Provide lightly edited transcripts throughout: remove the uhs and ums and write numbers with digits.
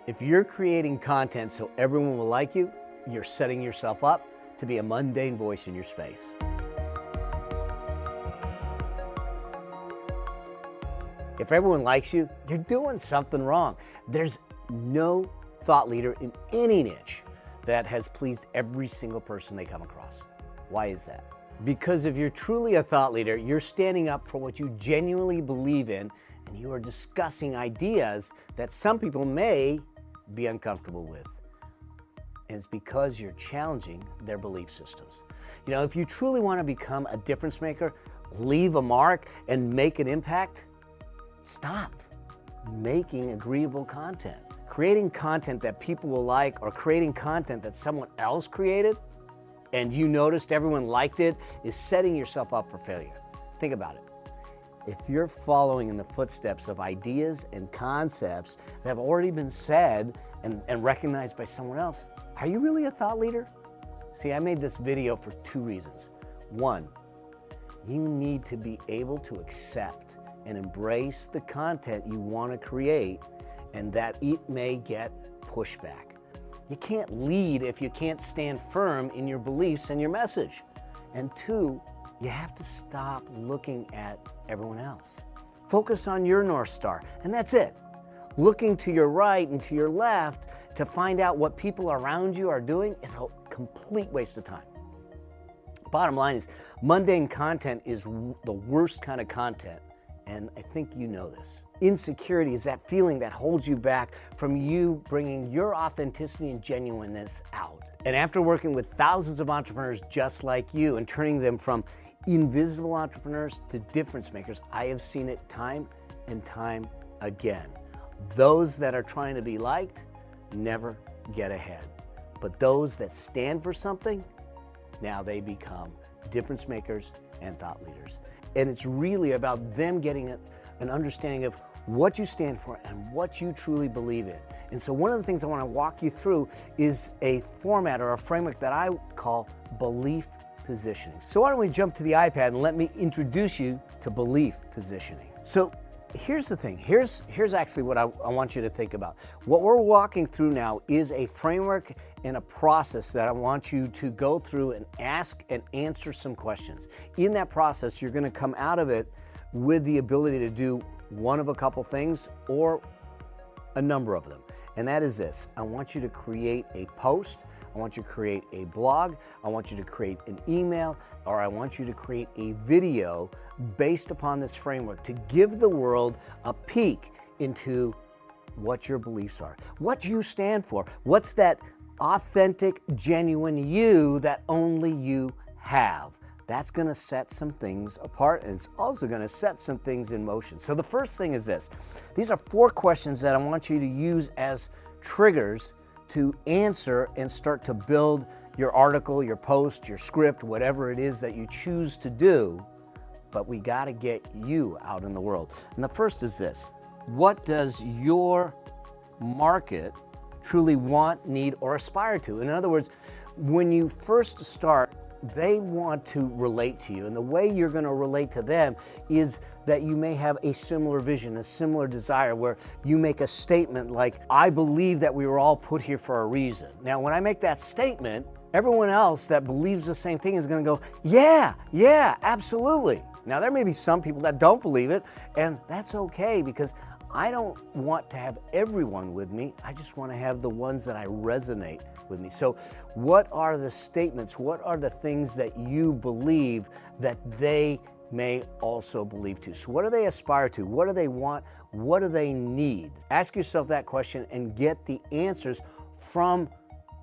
If you're creating content so everyone will like you, you're setting yourself up to be a mundane voice in your space. If everyone likes you, you're doing something wrong. There's no thought leader in any niche that has pleased every single person they come across. Why is that? Because if you're truly a thought leader, you're standing up for what you genuinely believe in, and you are discussing ideas that some people may be uncomfortable with. And it's because you're challenging their belief systems. You know, if you truly want to become a difference maker, leave a mark, and make an impact, stop making agreeable content. Creating content that people will like, or creating content that someone else created and you noticed everyone liked it, is setting yourself up for failure. Think about it. If you're following in the footsteps of ideas and concepts that have already been said and recognized by someone else, are you really a thought leader? See, I made this video for two reasons. One, you need to be able to accept and embrace the content you want to create, and that it may get pushback. You can't lead if you can't stand firm in your beliefs and your message. And two, you have to stop looking at everyone else. Focus on your North Star, and that's it. Looking to your right and to your left to find out what people around you are doing is a complete waste of time. Bottom line is, mundane content is the worst kind of content, and I think you know this. Insecurity is that feeling that holds you back from you bringing your authenticity and genuineness out. And after working with thousands of entrepreneurs just like you and turning them from invisible entrepreneurs to difference makers, I have seen it time and time again. Those that are trying to be liked never get ahead. But those that stand for something, now they become difference makers and thought leaders. And it's really about them getting an understanding of what you stand for and what you truly believe in. And so one of the things I want to walk you through is a format or a framework that I call belief positioning. So why don't we jump to the iPad and let me introduce you to belief positioning. So here's the thing. Here's actually what I want you to think about. What we're walking through now is a framework and a process that I want you to go through and ask and answer some questions. In that process, you're going to come out of it with the ability to do one of a couple things or a number of them. And that is this. I want you to create a post. I want you to create a blog. I want you to create an email, or I want you to create a video based upon this framework to give the world a peek into what your beliefs are, what you stand for, what's that authentic, genuine you that only you have. That's going to set some things apart, and it's also going to set some things in motion. So the first thing is this. These are 4 questions that I want you to use as triggers to answer and start to build your article, your post, your script, whatever it is that you choose to do. But we got to get you out in the world. And the first is this. What does your market truly want, need, or aspire to? In other words, when you first start, they want to relate to you, and the way you're going to relate to them is that you may have a similar vision, a similar desire, where you make a statement like, I believe that we were all put here for a reason. Now, when I make that statement, everyone else that believes the same thing is going to go, yeah, absolutely. Now, there may be some people that don't believe it, and that's okay, because I don't want to have everyone with me. I just want to have the ones that I resonate with me. So what are the statements? What are the things that you believe that they may also believe to? So what do they aspire to? What do they want? What do they need? Ask yourself that question and get the answers from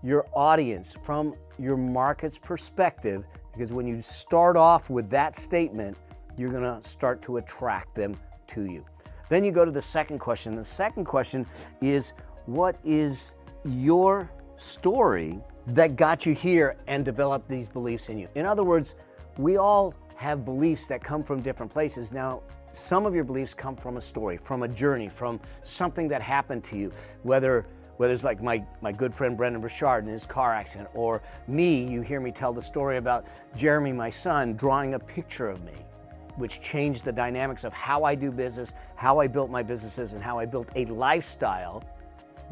your audience, from your market's perspective, because when you start off with that statement, you're going to start to attract them to you. Then you go to the second question. The second question is, what is your story that got you here and developed these beliefs in you? In other words, we all have beliefs that come from different places. Now, some of your beliefs come from a story, from a journey, from something that happened to you, whether it's like my good friend Brendan Burchard in his car accident, or me, you hear me tell the story about Jeremy, my son, drawing a picture of me, which changed the dynamics of how I do business, how I built my businesses, and how I built a lifestyle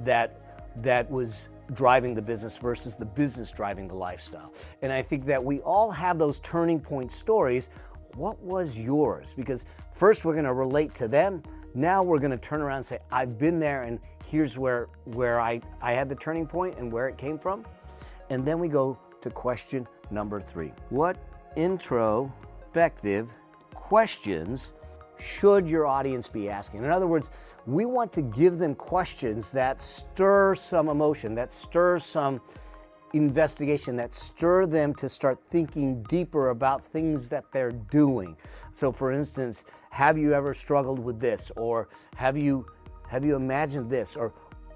that was driving the business versus the business driving the lifestyle. And I think that we all have those turning point stories. What was yours? Because first we're going to relate to them. Now we're going to turn around and say, I've been there, and here's where I had the turning point and where it came from. And then we go to question number 3. What introspective questions should your audience be asking? In other words, we want to give them questions that stir some emotion, that stir some investigation, that stir them to start thinking deeper about things that they're doing. So for instance, have you ever struggled with this? Or have you imagined this? Or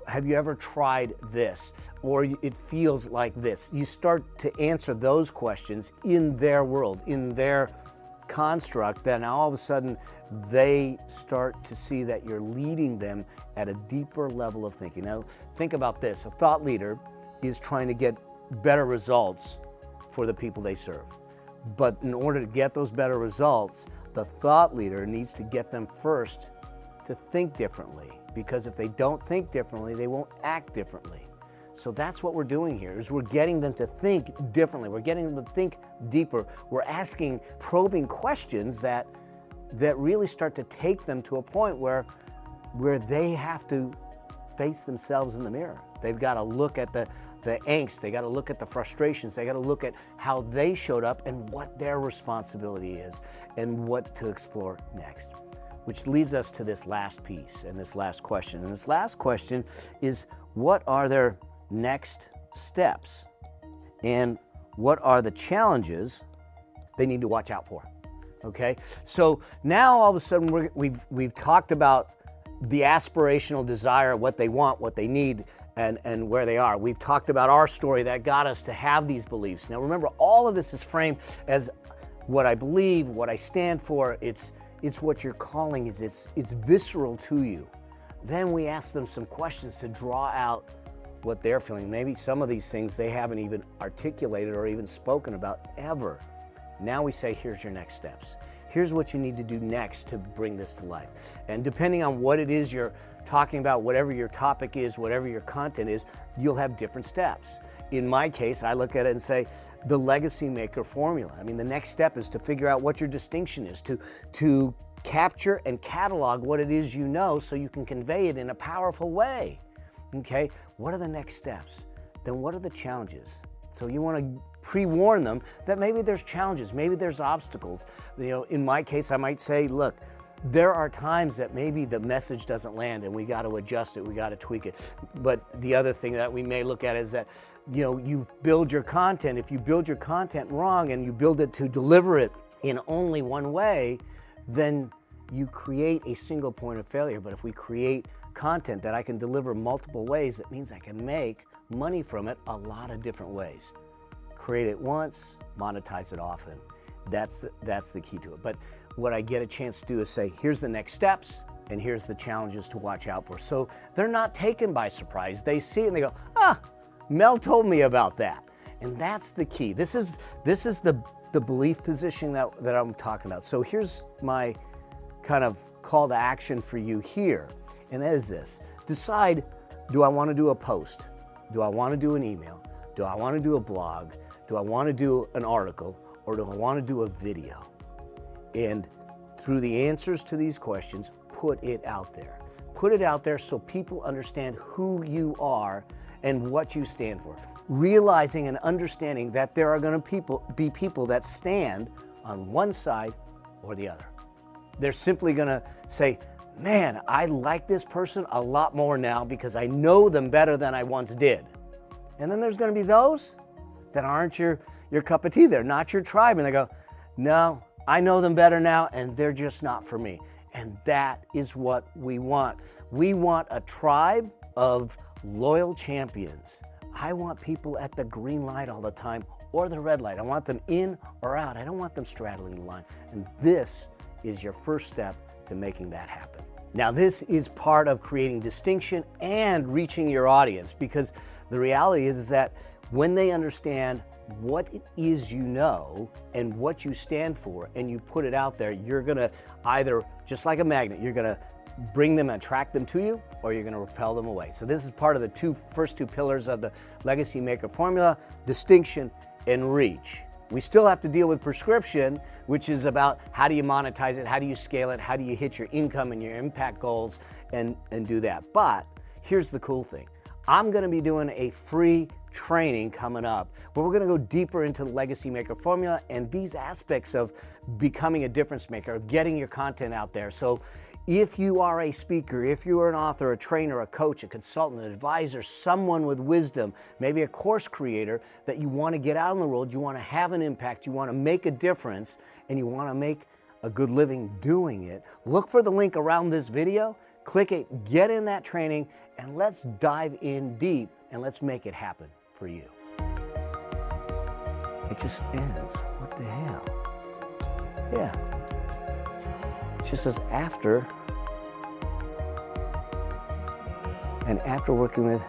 have you ever tried this? Or it feels like this. You start to answer those questions in their world, in their construct. Then all of a sudden they start to see that you're leading them at a deeper level of thinking. Now think about this. A thought leader is trying to get better results for the people they serve. But in order to get those better results, the thought leader needs to get them first to think differently, because if they don't think differently, they won't act differently. So that's what we're doing here, is we're getting them to think differently. We're getting them to think deeper. We're asking probing questions that really start to take them to a point where they have to face themselves in the mirror. They've got to look at the angst, they got to look at the frustrations, they got to look at how they showed up and what their responsibility is and what to explore next. Which leads us to this last piece and this last question. And this last question is, what are their next steps? And what are the challenges they need to watch out for? Okay, so now all of a sudden we've talked about the aspirational desire, what they want, what they need, and where they are. We've talked about our story that got us to have these beliefs. Now remember, all of this is framed as what I believe, what I stand for. It's what your calling is. It's visceral to you. Then we ask them some questions to draw out what they're feeling. Maybe some of these things they haven't even articulated or even spoken about ever. Now we say, here's your next steps. Here's what you need to do next to bring this to life. And depending on what it is you're talking about, whatever your topic is, whatever your content is, you'll have different steps. In my case, I look at it and say, the legacy maker formula. I mean, the next step is to figure out what your distinction is, to capture and catalog what it is you know so you can convey it in a powerful way. Okay, what are the next steps? Then what are the challenges? So you want to pre-warn them that maybe there's challenges, maybe there's obstacles. You know, in my case, I might say, look, there are times that maybe the message doesn't land and we got to adjust it, we got to tweak it. But the other thing that we may look at is that, you know, you build your content. If you build your content wrong and you build it to deliver it in only one way, then you create a single point of failure. But if we create content that I can deliver multiple ways, it means I can make money from it a lot of different ways. Create it once, monetize it often. That's the key to it. But what I get a chance to do is say, here's the next steps and here's the challenges to watch out for. So they're not taken by surprise. They see it and they go, Mel told me about that. And that's the key. This is the belief position that I'm talking about. So here's my kind of call to action for you here. And that is this. Decide, do I want to do a post? Do I want to do an email? Do I want to do a blog? Do I want to do an article? Or do I want to do a video? And through the answers to these questions, put it out there. Put it out there so people understand who you are and what you stand for. Realizing and understanding that there are going to be people that stand on one side or the other. They're simply going to say, man, I like this person a lot more now because I know them better than I once did. And then there's going to be those that aren't your cup of tea. They're not your tribe. And they go, no, I know them better now and they're just not for me. And that is what we want. We want a tribe of loyal champions. I want people at the green light all the time or the red light. I want them in or out. I don't want them straddling the line. And this is your first step to making that happen. Now, this is part of creating distinction and reaching your audience, because the reality is that when they understand what it is you know and what you stand for and you put it out there, you're gonna either, just like a magnet, you're gonna bring them, attract them to you, or you're going to repel them away. So this is part of the first two pillars of the Legacy Maker formula: distinction and reach. We still have to deal with prescription, which is about how do you monetize it, how do you scale it, how do you hit your income and your impact goals and do that. But here's the cool thing. I'm going to be doing a free training coming up where we're going to go deeper into the Legacy Maker formula and these aspects of becoming a difference maker, of getting your content out there. So if you are a speaker, if you are an author, a trainer, a coach, a consultant, an advisor, someone with wisdom, maybe a course creator that you want to get out in the world, you want to have an impact, you want to make a difference, and you want to make a good living doing it, look for the link around this video, click it, get in that training, and let's dive in deep and let's make it happen for you. It just ends. What the hell? Yeah. It just says after, and after working with